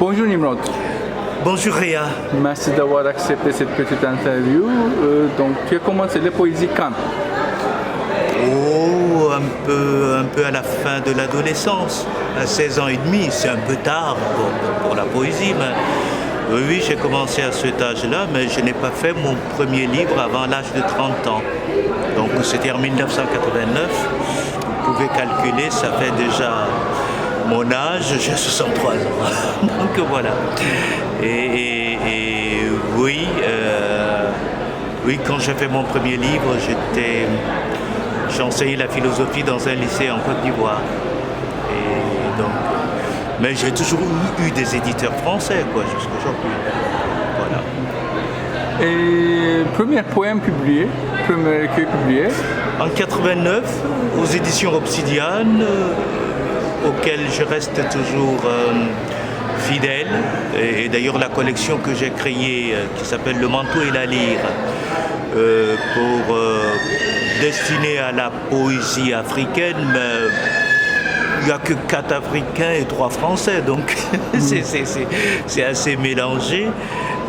Bonjour Nimrod. Bonjour Réa. Merci d'avoir accepté cette petite interview. Donc tu as commencé la poésie quand? Oh, un peu à la fin de l'adolescence, à 16 ans et demi, c'est un peu tard pour la poésie, mais oui, j'ai commencé à cet âge-là, mais je n'ai pas fait mon premier livre avant l'âge de 30 ans. Donc c'était en 1989, vous pouvez calculer, ça fait déjà mon âge, j'ai 63 ans. Donc voilà. Et oui, oui, quand j'ai fait mon premier livre, j'enseignais la philosophie dans un lycée en Côte d'Ivoire. Et donc, mais j'ai toujours eu des éditeurs français, quoi, jusqu'aujourd'hui. Voilà. Et premier poème publié, premier recueil publié? En 89, aux éditions Obsidiane, auxquelles je reste toujours fidèle. Et d'ailleurs, la collection que j'ai créée, qui s'appelle Le Manteau et la Lyre, pour destiner à la poésie africaine, mais il n'y a que 4 Africains et 3 Français, donc c'est assez mélangé.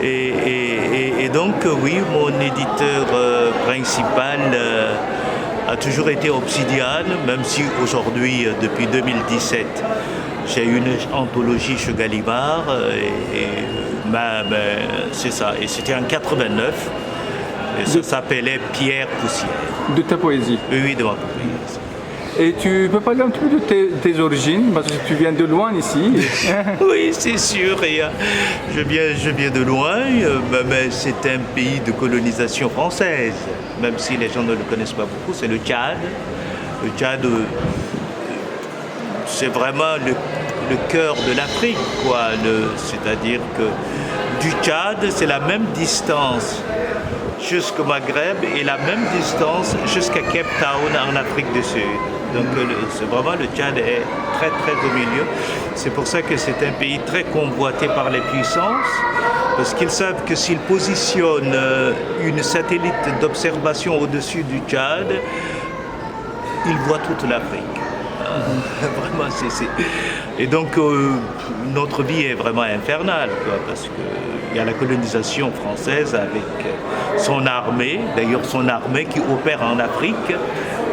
Et donc, oui, mon éditeur principal a toujours été Obsidiane, même si aujourd'hui, depuis 2017, j'ai une anthologie chez Gallimard, c'est ça, et c'était en 89. Et ça s'appelait Pierre Poussière. De ta poésie? Oui, de ma poésie. Et tu peux parler un petit peu de tes origines, parce que tu viens de loin ici. Oui, c'est sûr. Et, je viens de loin, mais c'est un pays de colonisation française, même si les gens ne le connaissent pas beaucoup, c'est le Tchad. Le Tchad, c'est vraiment le cœur de l'Afrique, quoi. C'est-à-dire que du Tchad, c'est la même distance jusqu'au Maghreb et la même distance jusqu'à Cape Town en Afrique du Sud. Donc c'est vraiment, le Tchad est très très au milieu. C'est pour ça que c'est un pays très convoité par les puissances, parce qu'ils savent que s'ils positionnent une satellite d'observation au-dessus du Tchad, ils voient toute l'Afrique. Vraiment, Et donc notre vie est vraiment infernale, quoi, parce qu'il y a la colonisation française avec son armée, d'ailleurs son armée qui opère en Afrique,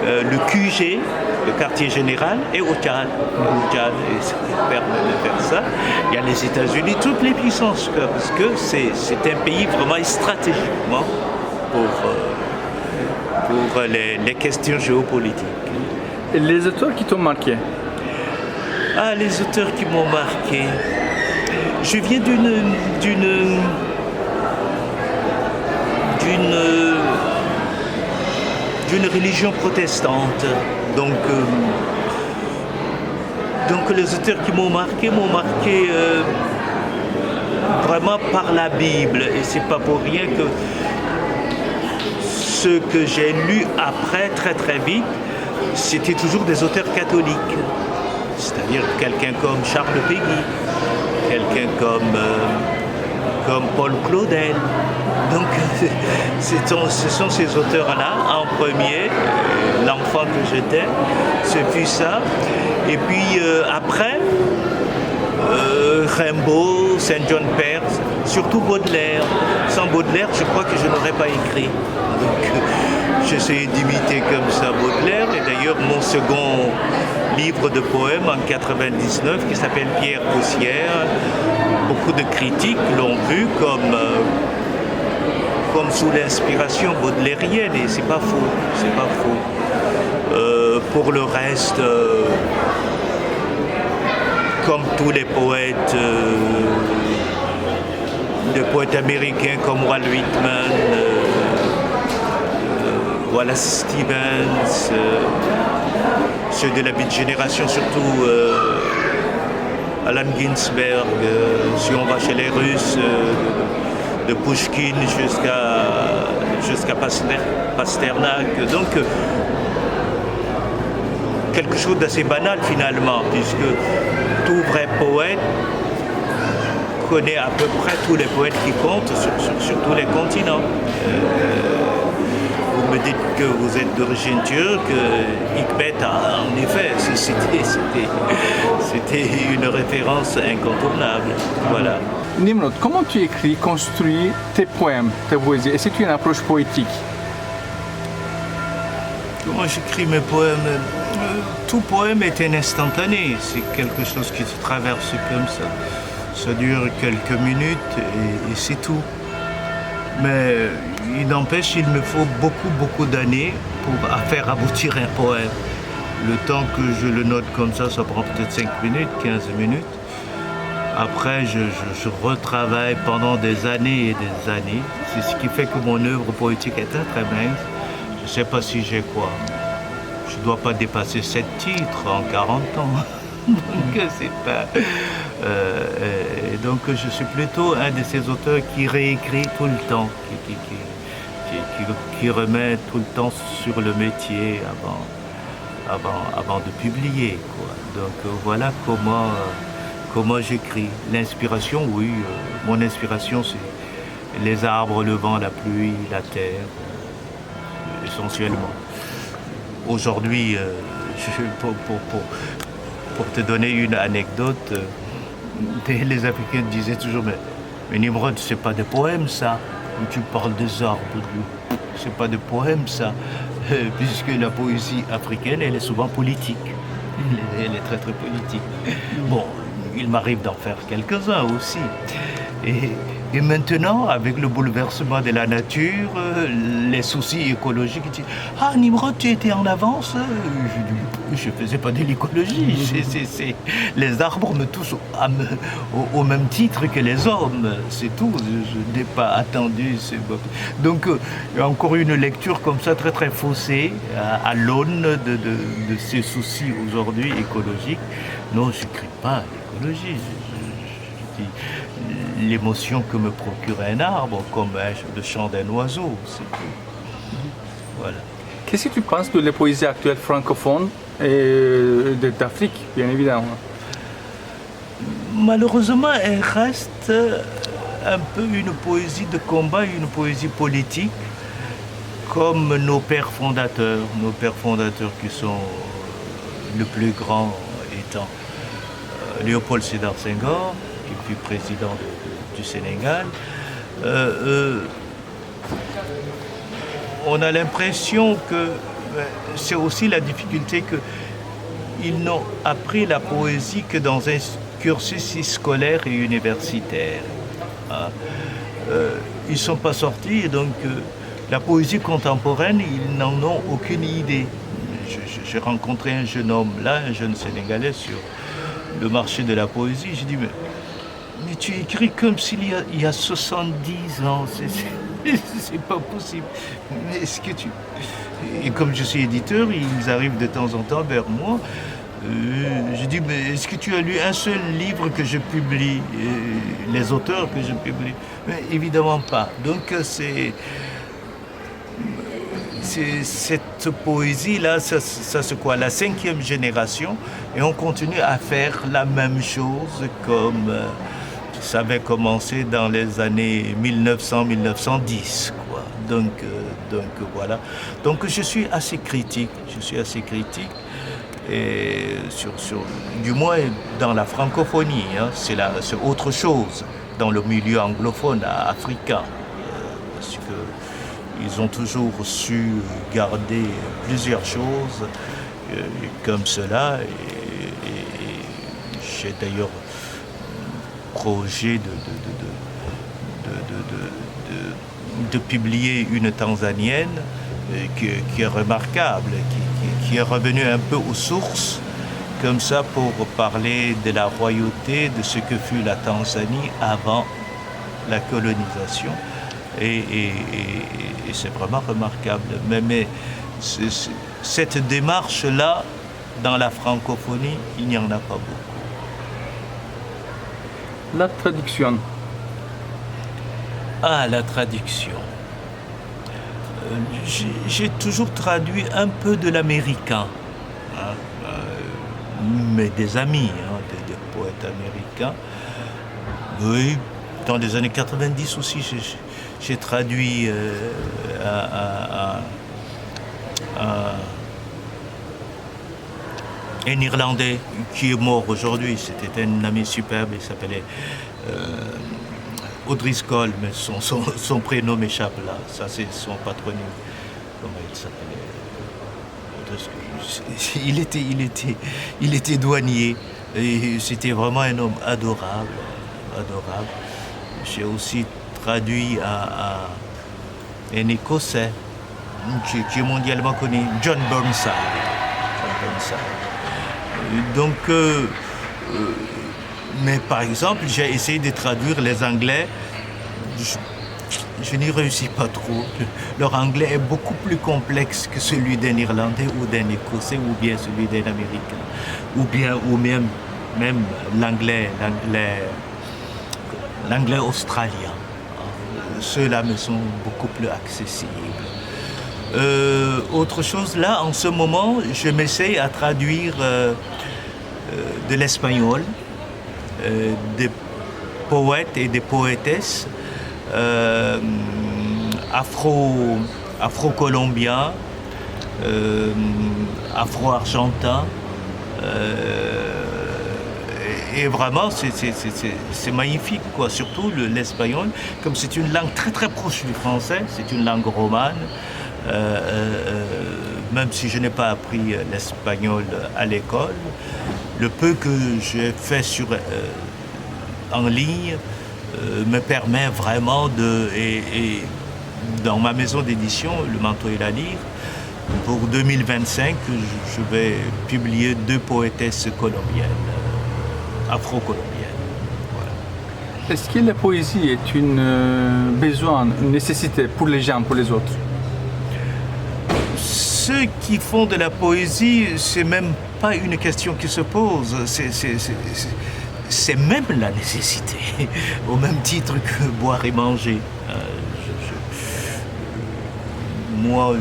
le QG, le quartier général, et au Tchad. Et ça permet de faire ça. Il y a les États-Unis, toutes les puissances, quoi, parce que c'est un pays vraiment stratégiquement pour les questions géopolitiques. Et les auteurs qui t'ont marqué? Ah, les auteurs qui m'ont marqué. Je viens d'une religion protestante. Donc les auteurs qui m'ont marqué vraiment par la Bible. Et c'est pas pour rien que ce que j'ai lu après, très très vite, c'était toujours des auteurs catholiques. C'est-à-dire quelqu'un comme Charles Péguy, quelqu'un comme Paul Claudel. Donc ce sont ces auteurs-là, en premier, l'enfant que j'étais, ce fut ça. Et puis après, Rimbaud, Saint John Perse, surtout Baudelaire. Sans Baudelaire, je crois que je n'aurais pas écrit. Donc j'essayais d'imiter comme ça Baudelaire. Et d'ailleurs, mon second livre de poèmes en 99, qui s'appelle Pierre Poussière, beaucoup de critiques l'ont vu comme sous l'inspiration baudelairienne, et c'est pas faux, c'est pas faux. Pour le reste, comme tous les poètes américains comme Walt Whitman, Wallace Stevens, ceux de la Beat Génération, surtout Allen Ginsberg, si on va chez les Russes, de Pushkin jusqu'à Pasternak. Donc quelque chose d'assez banal finalement, puisque tout vrai poète connaît à peu près tous les poètes qui comptent sur tous les continents. Vous me dites que vous êtes d'origine turque, Hikmet, en effet, c'était une référence incontournable. Voilà. Nimrod, comment tu écris, construis tes poèmes, tes poésies? Est-ce que tu as une approche poétique? Comment j'écris mes poèmes? Tout poème est un instantané, c'est quelque chose qui se traverse comme ça. Ça dure quelques minutes et c'est tout. Mais il n'empêche, il me faut beaucoup d'années pour faire aboutir un poème. Le temps que je le note comme ça prend peut-être 5 minutes, 15 minutes. Après, je retravaille pendant des années et des années. C'est ce qui fait que mon œuvre poétique est très mince. Je ne sais pas si j'ai quoi. Je ne dois pas dépasser 7 titres en 40 ans. Donc, c'est pas... donc, je suis plutôt un de ces auteurs qui réécrit tout le temps, qui remet tout le temps sur le métier avant de publier, quoi. Donc, voilà comment j'écris. L'inspiration, oui. Mon inspiration, c'est les arbres, le vent, la pluie, la terre, essentiellement. Aujourd'hui, pour te donner une anecdote, les Africains disaient toujours, mais Nimrod, c'est pas des poèmes ça, où tu parles des arbres, c'est pas des poèmes ça, puisque la poésie africaine, elle est souvent politique, elle est très politique. Bon, il m'arrive d'en faire quelques-uns aussi. Et maintenant, avec le bouleversement de la nature, les soucis écologiques, ah Nimrod, tu étais en avance. Je ne faisais pas de l'écologie. Les arbres me touchent au même titre que les hommes. C'est tout. Je n'ai pas attendu. Donc, il y a encore une lecture comme ça, très faussée, à l'aune de ces soucis aujourd'hui écologiques. Non, je n'écris pas l'écologie. Je dis l'émotion que me procure un arbre, comme le chant d'un oiseau, c'est tout. Voilà. Qu'est-ce que tu penses de la poésie actuelle francophone et d'Afrique, bien évidemment? Malheureusement, elle reste un peu une poésie de combat, une poésie politique, comme nos pères fondateurs qui sont le plus grand étant Léopold Sédar Senghor, qui fut président du Sénégal. On a l'impression que c'est aussi la difficulté qu'ils n'ont appris la poésie que dans un cursus scolaire et universitaire. Ils ne sont pas sortis et donc la poésie contemporaine, ils n'en ont aucune idée. J'ai rencontré un jeune homme là, un jeune Sénégalais sur le marché de la poésie. J'ai dit, mais tu écris comme s'il y a 70 ans, c'est pas possible. Est-ce que tu... Et comme je suis éditeur, ils arrivent de temps en temps vers moi. Je dis, mais est-ce que tu as lu un seul livre que je publie, les auteurs que je publie? Mais évidemment pas. Donc c'est cette poésie-là, ça c'est quoi? La 5e génération, et on continue à faire la même chose comme ça avait commencé dans les années 1900-1910, quoi. Donc voilà. Donc je suis assez critique. Et du moins dans la francophonie, hein, c'est autre chose dans le milieu anglophone africain, parce que ils ont toujours su garder plusieurs choses comme cela. Et j'ai d'ailleurs projet de publier une Tanzanienne qui est remarquable, qui est revenue un peu aux sources, comme ça, pour parler de la royauté, de ce que fut la Tanzanie avant la colonisation. Et c'est vraiment remarquable. Mais cette démarche-là, dans la francophonie, il n'y en a pas beaucoup. La traduction. Ah, la traduction. J'ai toujours traduit un peu de l'américain. Hein, mais des amis, hein, des poètes américains. Oui, dans les années 90 aussi, j'ai traduit un Irlandais qui est mort aujourd'hui. C'était un ami superbe, il s'appelait O'Driscoll, mais son prénom m'échappe là. Ça, c'est son patronyme. Comment il s'appelait? O'Driscoll. Il était douanier. Et c'était vraiment un homme adorable. J'ai aussi traduit à un Écossais qui est mondialement connu, John Burnside. Donc, mais par exemple, j'ai essayé de traduire les Anglais. Je n'y réussis pas trop. Leur anglais est beaucoup plus complexe que celui d'un Irlandais ou d'un Écossais ou bien celui d'un Américain. Ou même l'anglais australien. Ceux-là me sont beaucoup plus accessibles. Autre chose, là, en ce moment, je m'essaye à traduire de l'espagnol, des poètes et des poétesses afro-colombiens, afro-argentins. Et vraiment, c'est magnifique, quoi. Surtout l'espagnol, comme c'est une langue très très proche du français, c'est une langue romane. Même si je n'ai pas appris l'espagnol à l'école, le peu que j'ai fait en ligne me permet vraiment et dans ma maison d'édition, Le Manteau et la Lyre, pour 2025, je vais publier 2 poétesses colombiennes, afro-colombiennes. Voilà. Est-ce que la poésie est une besoin, une nécessité pour les gens, pour les autres? Ceux qui font de la poésie, c'est même pas une question qui se pose, c'est même la nécessité, au même titre que boire et manger. Moi,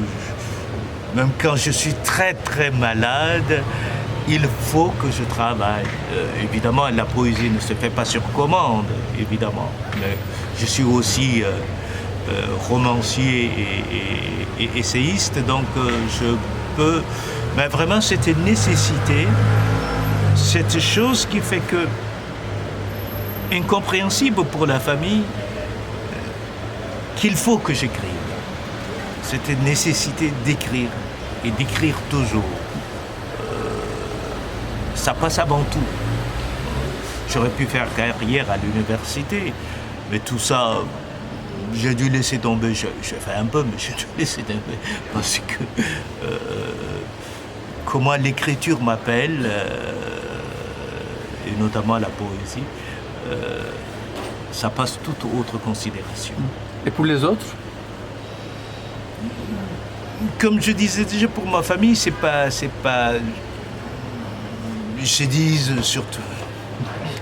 même quand je suis très très malade, il faut que je travaille. Évidemment, la poésie ne se fait pas sur commande, évidemment, mais je suis aussi romancier et essayiste, donc je peux... Mais vraiment, c'est une nécessité, cette chose qui fait que, incompréhensible pour la famille, qu'il faut que j'écrive. C'est une nécessité d'écrire, et d'écrire toujours. Ça passe avant tout. J'aurais pu faire carrière à l'université, mais tout ça... J'ai dû laisser tomber, je fais un peu, mais j'ai dû laisser tomber parce que comment l'écriture m'appelle, et notamment la poésie, ça passe toute autre considération. Et pour les autres? Comme je disais déjà, pour ma famille, c'est pas, je dis surtout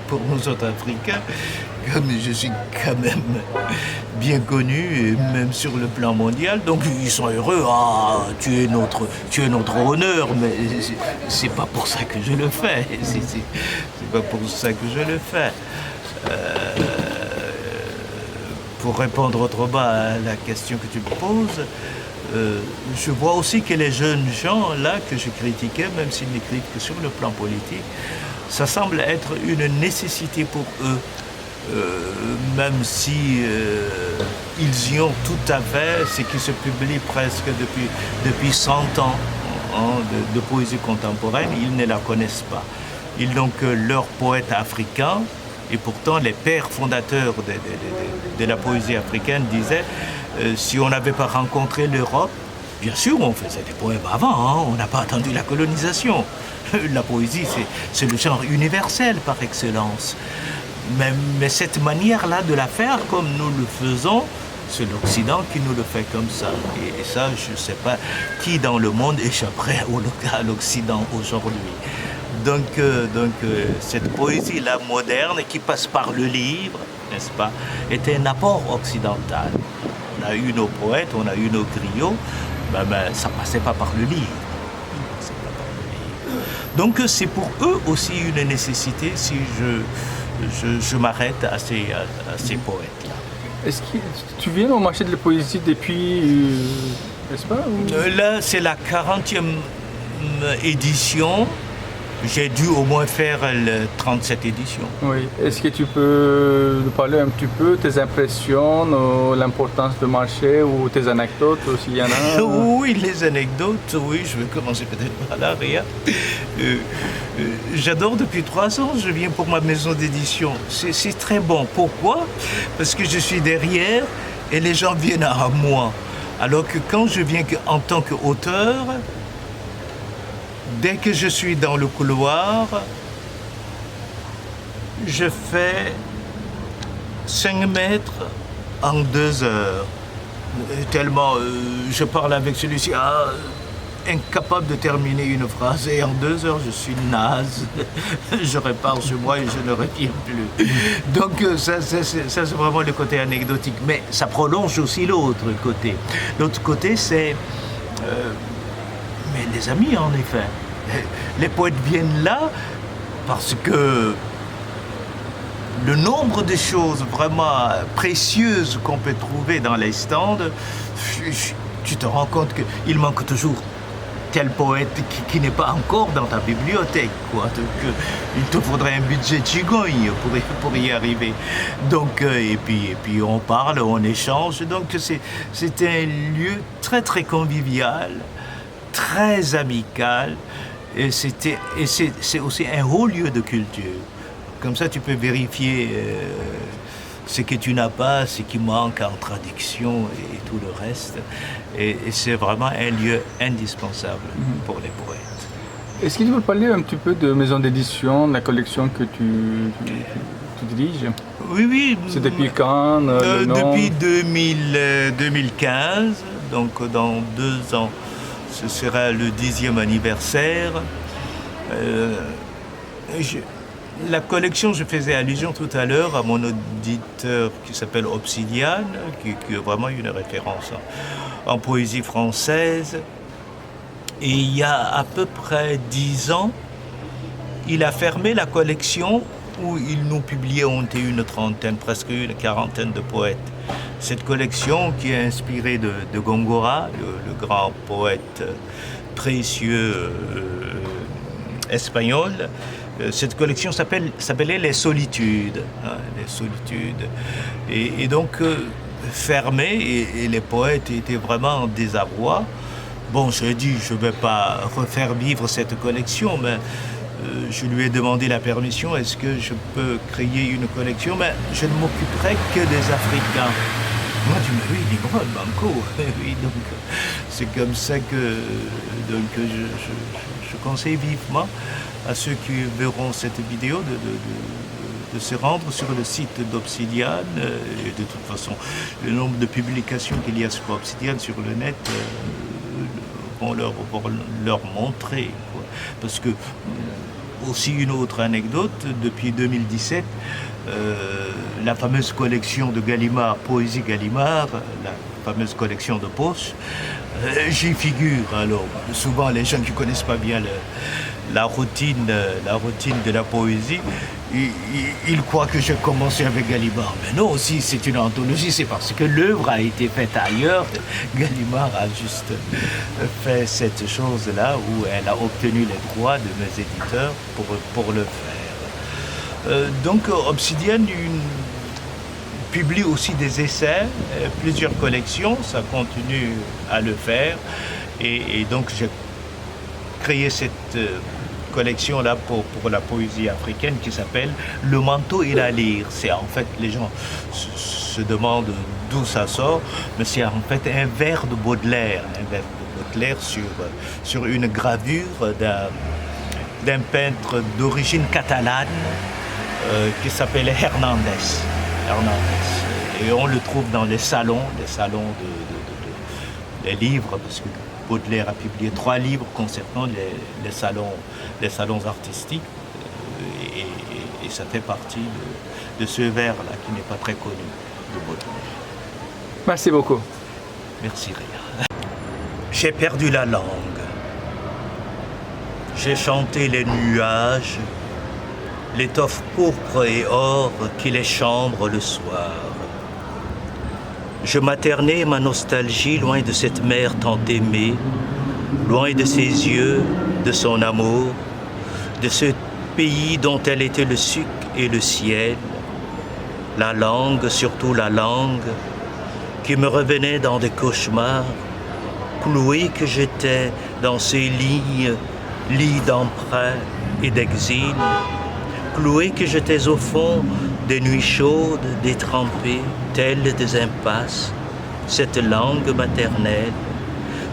pour nous autres Africains, comme je suis quand même bien connu, même sur le plan mondial, donc ils sont heureux. Ah, tu es notre honneur, mais c'est pas pour ça que je le fais. C'est pas pour ça que je le fais. Pour répondre autrement à la question que tu me poses, je vois aussi que les jeunes gens là que je critiquais, même s'ils n'écrivent que sur le plan politique, ça semble être une nécessité pour eux. Même si ils y ont tout à fait, ce qui se publie presque depuis 100 ans de poésie contemporaine, ils ne la connaissent pas. Ils n'ont que leurs poètes africains, et pourtant les pères fondateurs de la poésie africaine disaient si on n'avait pas rencontré l'Europe, bien sûr on faisait des poèmes avant, hein, on n'a pas attendu la colonisation. La poésie, c'est le genre universel par excellence. Mais cette manière-là de la faire comme nous le faisons, c'est l'Occident qui nous le fait comme ça. Et ça, je ne sais pas qui dans le monde échapperait à l'Occident aujourd'hui. Donc cette poésie-là moderne qui passe par le livre, n'est-ce pas, était un apport occidental. On a eu nos poètes, on a eu nos griots, mais ça ne passait pas par le livre. Donc c'est pour eux aussi une nécessité si je m'arrête à ces poètes-là. Est-ce que tu viens au marché de la poésie depuis n'est-ce pas ou... Là, c'est la 40e édition. J'ai dû au moins faire le 37 éditions. Oui. Est-ce que tu peux nous parler un petit peu tes impressions, l'importance du marché ou tes anecdotes, s'il y en a? Oui, les anecdotes, oui, je vais commencer peut-être par là, Réa. J'adore depuis 3 ans, je viens pour ma maison d'édition. C'est très bon. Pourquoi? Parce que je suis derrière et les gens viennent à moi. Alors que quand je viens en tant qu'auteur, dès que je suis dans le couloir, je fais 5 mètres en 2 heures. Tellement je parle avec celui-ci, incapable de terminer une phrase. Et en 2 heures, je suis naze. Je repars chez moi et je ne reviens plus. Donc ça c'est vraiment le côté anecdotique. Mais ça prolonge aussi l'autre côté. L'autre côté, c'est... mais les amis, en effet. Les poètes viennent là parce que le nombre de choses vraiment précieuses qu'on peut trouver dans les stands, tu te rends compte qu'il manque toujours tel poète qui n'est pas encore dans ta bibliothèque, quoi. Donc, il te faudrait un budget chigogne pour y arriver. Donc, et puis on parle, on échange. Donc c'est un lieu très très convivial, très amical. Et c'est aussi un haut lieu de culture. Comme ça, tu peux vérifier ce que tu n'as pas, ce qui manque en traduction et tout le reste. Et c'est vraiment un lieu indispensable pour les poètes. Est-ce que tu peux parler un petit peu de maison d'édition, de la collection que tu diriges? Oui. C'est depuis quand le nom? Depuis 2015, donc dans 2 ans. Ce sera le 10e anniversaire. La collection, je faisais allusion tout à l'heure à mon auditeur qui s'appelle Obsidian, qui est vraiment une référence en poésie française. Et il y a à peu près 10 ans, il a fermé la collection où ils nous publiaient, on était une trentaine, presque une quarantaine de poètes. Cette collection qui est inspirée de Góngora, le grand poète précieux espagnol, cette collection s'appelait Les Solitudes. Les Solitudes. Et donc fermée, et les poètes étaient vraiment en désarroi. Bon, je dis, je ne vais pas refaire vivre cette collection, mais je lui ai demandé la permission, est-ce que je peux créer une collection? Mais je ne m'occuperai que des Africains. Moi, tu me dis, Libre, Banco. Oui, donc c'est comme ça que je conseille vivement à ceux qui verront cette vidéo de se rendre sur le site d'Obsidian. Et de toute façon, le nombre de publications qu'il y a sur Obsidian, sur le net, vont leur montrer, quoi. Parce que, aussi une autre anecdote, depuis 2017, la fameuse collection de Gallimard, Poésie Gallimard, la fameuse collection de poche, j'y figure. Alors, souvent, les gens qui ne connaissent pas bien la routine de la poésie, ils croient que j'ai commencé avec Gallimard. Mais non, si c'est une anthologie, c'est parce que l'œuvre a été faite ailleurs. Gallimard a juste fait cette chose-là où elle a obtenu les droits de mes éditeurs pour le faire. Donc Obsidian publie aussi des essais, plusieurs collections, ça continue à le faire. Et donc j'ai créé cette collection-là pour la poésie africaine qui s'appelle Le manteau et la lyre. C'est en fait, les gens se demandent d'où ça sort, mais c'est en fait un vers de Baudelaire, sur une gravure d'un peintre d'origine catalane qui s'appelle Hernandez. Et on le trouve dans les salons des livres, parce que Baudelaire a publié 3 livres concernant les salons artistiques, et ça fait partie de ce vers-là qui n'est pas très connu de Baudelaire. Merci beaucoup. Merci, Réa. J'ai perdu la langue. J'ai chanté les nuages, l'étoffe pourpre et or qui les chambre le soir. Je maternais ma nostalgie loin de cette mère tant aimée, loin de ses yeux, de son amour, de ce pays dont elle était le suc et le ciel, la langue, surtout la langue, qui me revenait dans des cauchemars, cloué que j'étais dans ces lignes, lits d'emprunt et d'exil, cloué que j'étais au fond des nuits chaudes, détrempées, telles des impasses, cette langue maternelle,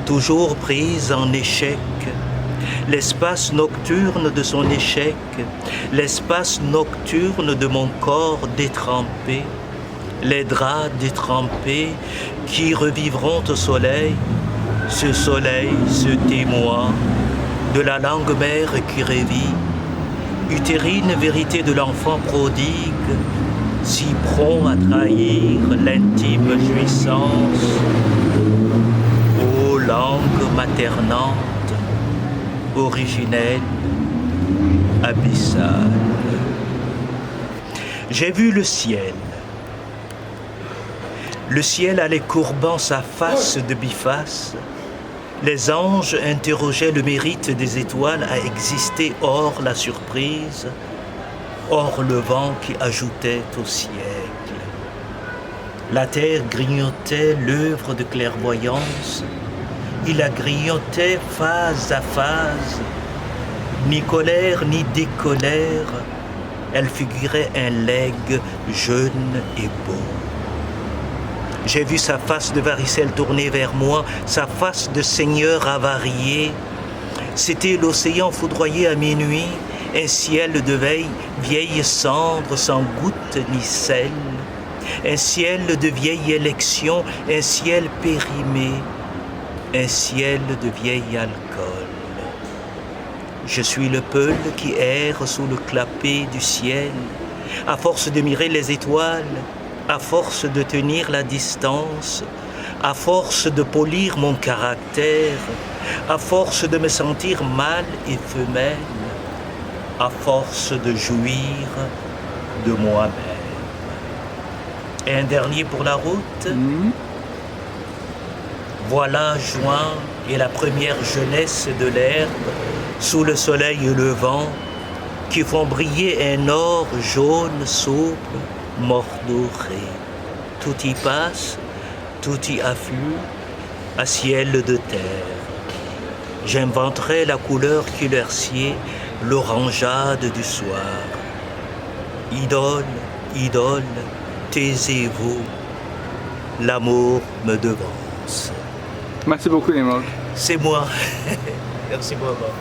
toujours prise en échec, l'espace nocturne de son échec, l'espace nocturne de mon corps détrempé, les draps détrempés qui revivront au soleil, ce témoin de la langue mère qui revit, utérine vérité de l'enfant prodigue, si prompt à trahir l'intime jouissance, ô langue maternante, originelle, abyssale. J'ai vu le ciel allait courbant sa face de biface. Les anges interrogeaient le mérite des étoiles à exister hors la surprise, hors le vent qui ajoutait au siècle. La terre grignotait l'œuvre de clairvoyance, il la grignotait phase à phase, ni colère ni décolère, elle figurait un legs jeune et beau. J'ai vu sa face de varicelle tournée vers moi, sa face de seigneur avarié. C'était l'océan foudroyé à minuit, un ciel de veille, vieille cendre sans goutte ni sel, un ciel de vieille élection, un ciel périmé, un ciel de vieil alcool. Je suis le peul qui erre sous le clapet du ciel, à force de mirer les étoiles, à force de tenir la distance, à force de polir mon caractère, à force de me sentir mâle et femelle, à force de jouir de moi-même. Et un dernier pour la route. Voilà juin et la première jeunesse de l'herbe, sous le soleil levant, qui font briller un or jaune sobre, mordoré. Tout y passe, tout y afflue, à ciel de terre. J'inventerai la couleur qui leur sied, l'orangeade du soir. Idole, idole, taisez-vous, l'amour me devance. Merci beaucoup, Nimrod. C'est moi. Merci beaucoup.